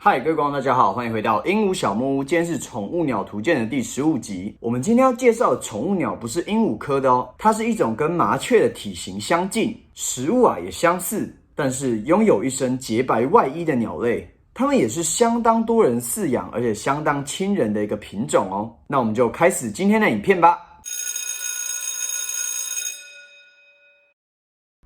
嗨，各位观众大家好，欢迎回到鹦鹉小木屋。今天是宠物鸟图鉴的第15集。我们今天要介绍的宠物鸟不是鹦鹉科的哦，它是一种跟麻雀的体型相近，食物也相似，但是拥有一身洁白外衣的鸟类。它们也是相当多人饲养，而且相当亲人的一个品种哦。那我们就开始今天的影片吧。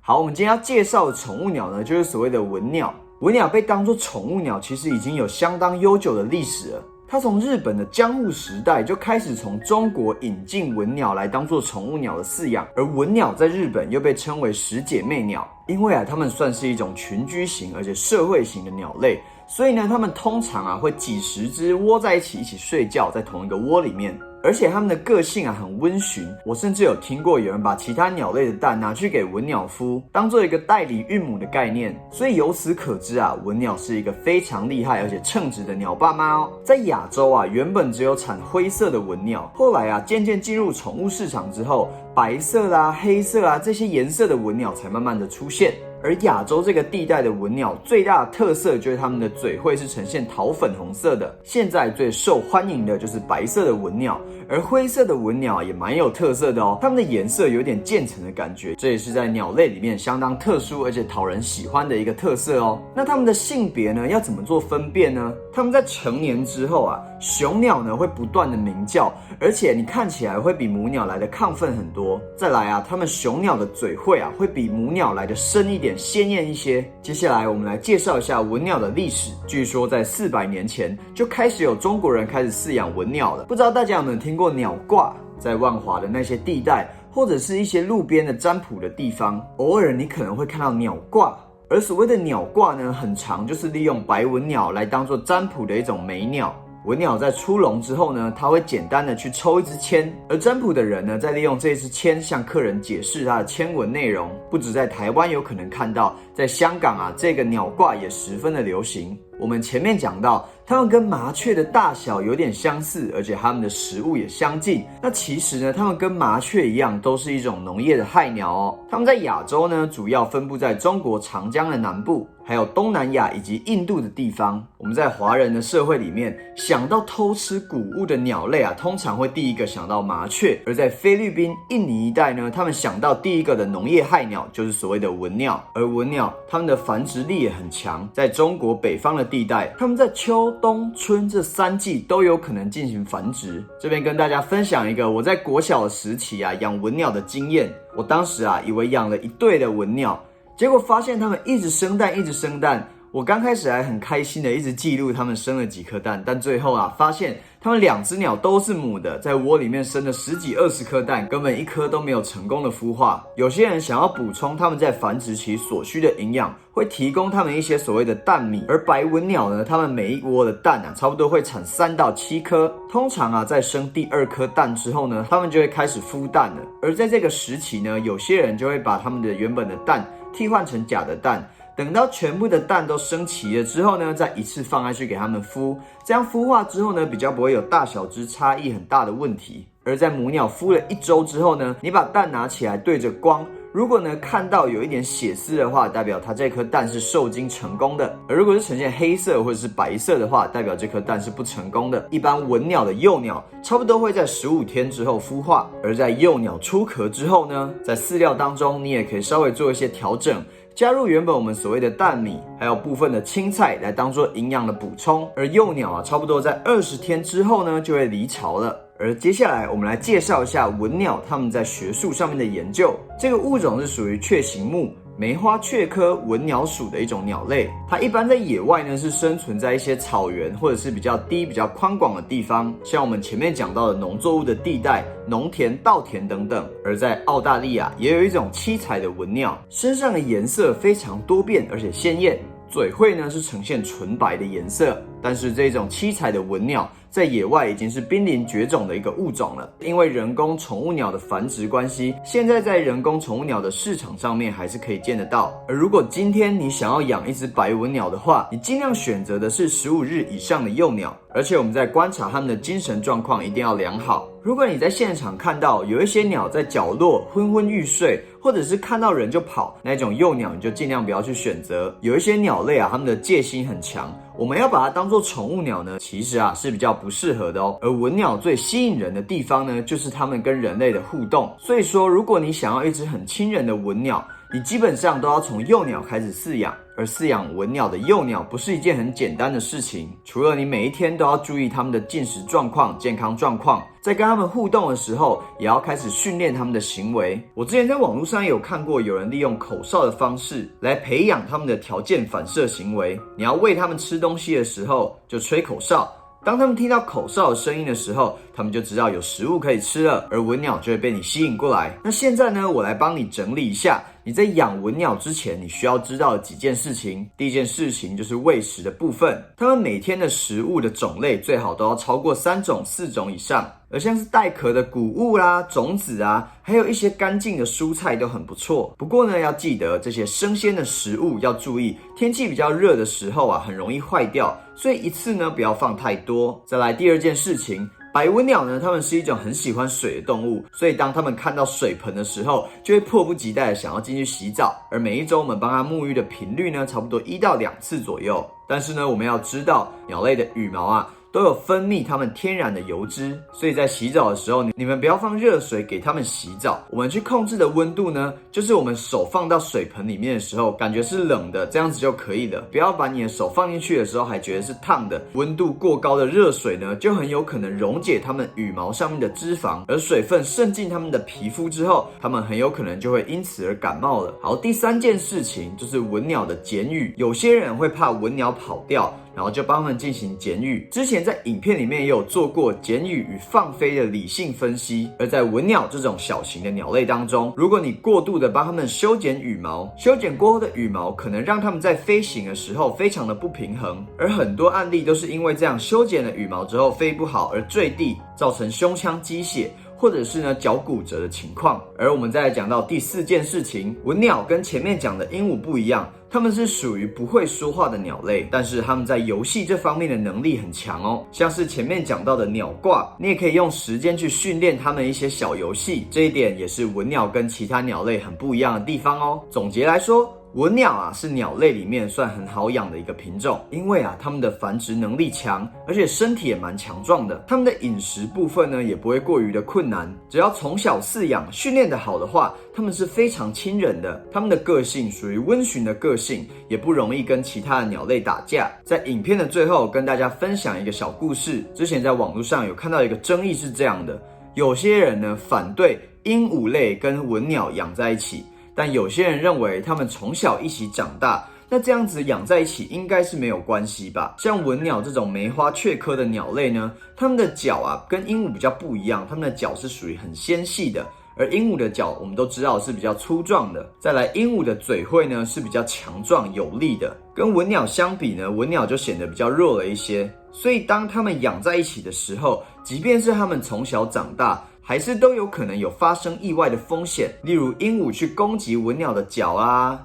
好，我们今天要介绍的宠物鸟呢，就是所谓的文鸟。文鸟被当作宠物鸟，其实已经有相当悠久的历史了。它从日本的江户时代就开始从中国引进文鸟来当作宠物鸟的饲养，而文鸟在日本又被称为十姐妹鸟，因为它们算是一种群居型而且社会型的鸟类，所以呢，它们通常会几十只窝在一起睡觉，在同一个窝里面。而且它们的个性很温驯，我甚至有听过有人把其他鸟类的蛋拿去给文鸟孵，当做一个代理孕母的概念。所以由此可知文鸟是一个非常厉害而且称职的鸟爸妈哦。在亚洲原本只有产灰色的文鸟，后来渐渐进入宠物市场之后，白色啦、黑色啦这些颜色的文鸟才慢慢的出现。而亚洲这个地带的文鸟最大的特色就是它们的嘴会是呈现桃粉红色的。现在最受欢迎的就是白色的文鸟，而灰色的文鸟也蛮有特色的哦，它们的颜色有点渐层的感觉，这也是在鸟类里面相当特殊而且讨人喜欢的一个特色哦。那它们的性别呢，要怎么做分辨呢？它们在成年之后雄鸟呢会不断的鸣叫，而且你看起来会比母鸟来的亢奋很多。再来它们雄鸟的嘴会会比母鸟来的深一点，鲜艳一些。接下来我们来介绍一下文鸟的历史。据说在400年前就开始有中国人开始饲养文鸟了。不知道大家有没有听过鸟挂？在万华的那些地带，或者是一些路边的占卜的地方，偶尔你可能会看到鸟挂。而所谓的鸟挂呢，很常就是利用白文鸟来当做占卜的一种媒鸟。文鸟在出笼之后呢，它会简单的去抽一支签，而占卜的人呢，再利用这支签向客人解释它的签文内容。不止在台湾有可能看到，在香港这个鸟挂也十分的流行。我们前面讲到，它们跟麻雀的大小有点相似，而且它们的食物也相近。那其实呢，它们跟麻雀一样，都是一种农业的害鸟哦。它们在亚洲呢，主要分布在中国长江的南部，还有东南亚以及印度的地方。我们在华人的社会里面，想到偷吃谷物的鸟类通常会第一个想到麻雀。而在菲律宾、印尼一带呢，他们想到第一个的农业害鸟就是所谓的文鸟。而文鸟它们的繁殖力也很强，在中国北方的地带，它们在秋冬春这3季都有可能进行繁殖。这边跟大家分享一个我在国小的时期养文鸟的经验。我当时以为养了一对的文鸟，结果发现它们一直生蛋，一直生蛋。我刚开始还很开心的一直记录它们生了几颗蛋，但最后发现它们2只鸟都是母的，在窝里面生了10几20颗蛋，根本一颗都没有成功的孵化。有些人想要补充它们在繁殖期所需的营养，会提供它们一些所谓的蛋米。而白文鸟呢，它们每一窝的蛋差不多会产3到7颗。通常在生第2颗蛋之后呢，它们就会开始孵蛋了。而在这个时期呢，有些人就会把它们的原本的蛋替换成假的蛋，等到全部的蛋都生齐了之后呢，再一次放下去给它们孵。这样孵化之后呢，比较不会有大小只差异很大的问题。而在母鸟孵了1周之后呢，你把蛋拿起来对着光，如果呢看到有一点血丝的话，代表它这颗蛋是受精成功的。而如果是呈现黑色或者是白色的话，代表这颗蛋是不成功的。一般文鸟的幼鸟差不多会在15天之后孵化。而在幼鸟出壳之后呢，在饲料当中你也可以稍微做一些调整，加入原本我们所谓的蛋米，还有部分的青菜来当做营养的补充。而幼鸟差不多在20天之后呢，就会离巢了。而接下来我们来介绍一下文鸟它们在学术上面的研究。这个物种是属于雀形目梅花雀科文鸟属的一种鸟类，它一般在野外呢是生存在一些草原或者是比较低、比较宽广的地方，像我们前面讲到的农作物的地带、农田、稻田等等。而在澳大利亚也有一种七彩的文鸟，身上的颜色非常多变而且鲜艳，嘴喙呢是呈现纯白的颜色。但是这种七彩的文鸟在野外已经是濒临绝种的一个物种了，因为人工宠物鸟的繁殖关系，现在在人工宠物鸟的市场上面还是可以见得到。而如果今天你想要养一只白文鸟的话，你尽量选择的是15日以上的幼鸟，而且我们在观察它们的精神状况一定要良好。如果你在现场看到有一些鸟在角落昏昏欲睡，或者是看到人就跑，那种幼鸟你就尽量不要去选择。有一些鸟类它们的戒心很强，我们要把它当作宠物鸟呢，其实是比较不适合的哦。而文鸟最吸引人的地方呢，就是它们跟人类的互动。所以说，如果你想要一只很亲人的文鸟，你基本上都要从幼鸟开始饲养。而饲养文鸟的幼鸟不是一件很简单的事情，除了你每一天都要注意它们的进食状况、健康状况，在跟它们互动的时候，也要开始训练它们的行为。我之前在网络上也有看过有人利用口哨的方式来培养它们的条件反射行为。你要喂它们吃东西的时候，就吹口哨。当他们听到口哨的声音的时候，他们就知道有食物可以吃了，而文鸟就会被你吸引过来。那现在呢，我来帮你整理一下你在养文鸟之前你需要知道的几件事情。第一件事情就是喂食的部分，它们每天的食物的种类最好都要超过3种、4种以上，而像是带壳的谷物啦、种子啊，还有一些干净的蔬菜都很不错。不过呢，要记得这些生鲜的食物要注意，天气比较热的时候很容易坏掉，所以一次呢不要放太多。再来第二件事情，白文鸟呢，它们是一种很喜欢水的动物，所以当它们看到水盆的时候，就会迫不及待的想要进去洗澡。而每一周我们帮它沐浴的频率呢，差不多1到2次左右。但是呢，我们要知道鸟类的羽毛都有分泌它们天然的油脂，所以在洗澡的时候，你们不要放热水给它们洗澡。我们去控制的温度呢，就是我们手放到水盆里面的时候，感觉是冷的，这样子就可以了。不要把你的手放进去的时候还觉得是烫的。温度过高的热水呢，就很有可能溶解它们羽毛上面的脂肪，而水分渗进它们的皮肤之后，它们很有可能就会因此而感冒了。好，第三件事情就是文鸟的检语。有些人会怕文鸟跑掉，然后就帮他们进行检语。之前在影片里面也有做过检语与放飞的理性分析。而在文鸟这种小型的鸟类当中，如果你过度的帮他们修剪羽毛，修剪过后的羽毛可能让他们在飞行的时候非常的不平衡，而很多案例都是因为这样修剪了羽毛之后飞不好而坠地，造成胸腔积血，或者是脚骨折的情况。而我们再来讲到第4件事情，文鸟跟前面讲的鹦鹉不一样，它们是属于不会说话的鸟类，但是它们在游戏这方面的能力很强哦。像是前面讲到的鸟挂，你也可以用时间去训练它们一些小游戏，这一点也是文鸟跟其他鸟类很不一样的地方哦。总结来说，文鸟是鸟类里面算很好养的一个品种，因为它们的繁殖能力强，而且身体也蛮强壮的。它们的饮食部分呢，也不会过于的困难，只要从小饲养训练的好的话，它们是非常亲人的。它们的个性属于温驯的个性，也不容易跟其他的鸟类打架。在影片的最后跟大家分享一个小故事，之前在网络上有看到一个争议是这样的，有些人呢反对鹦鹉类跟文鸟养在一起，但有些人认为他们从小一起长大，那这样子养在一起应该是没有关系吧。像文鸟这种梅花雀科的鸟类呢，它们的脚跟鹦鹉比较不一样，它们的脚是属于很纤细的，而鹦鹉的脚我们都知道是比较粗壮的。再来，鹦鹉的嘴喙呢是比较强壮有力的，跟文鸟相比呢，文鸟就显得比较弱了一些。所以当它们养在一起的时候，即便是它们从小长大，还是都有可能有发生意外的风险，例如鹦鹉去攻击文鸟的脚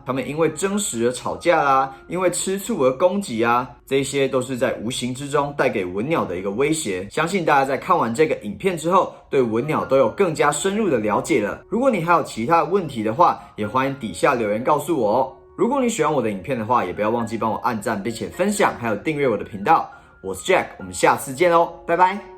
它们因为争食而吵架因为吃醋而攻击这些都是在无形之中带给文鸟的一个威胁。相信大家在看完这个影片之后，对文鸟都有更加深入的了解了。如果你还有其他的问题的话，也欢迎底下留言告诉我哦。如果你喜欢我的影片的话，也不要忘记帮我按赞并且分享，还有订阅我的频道。我是 Jack， 我们下次见喽，拜拜。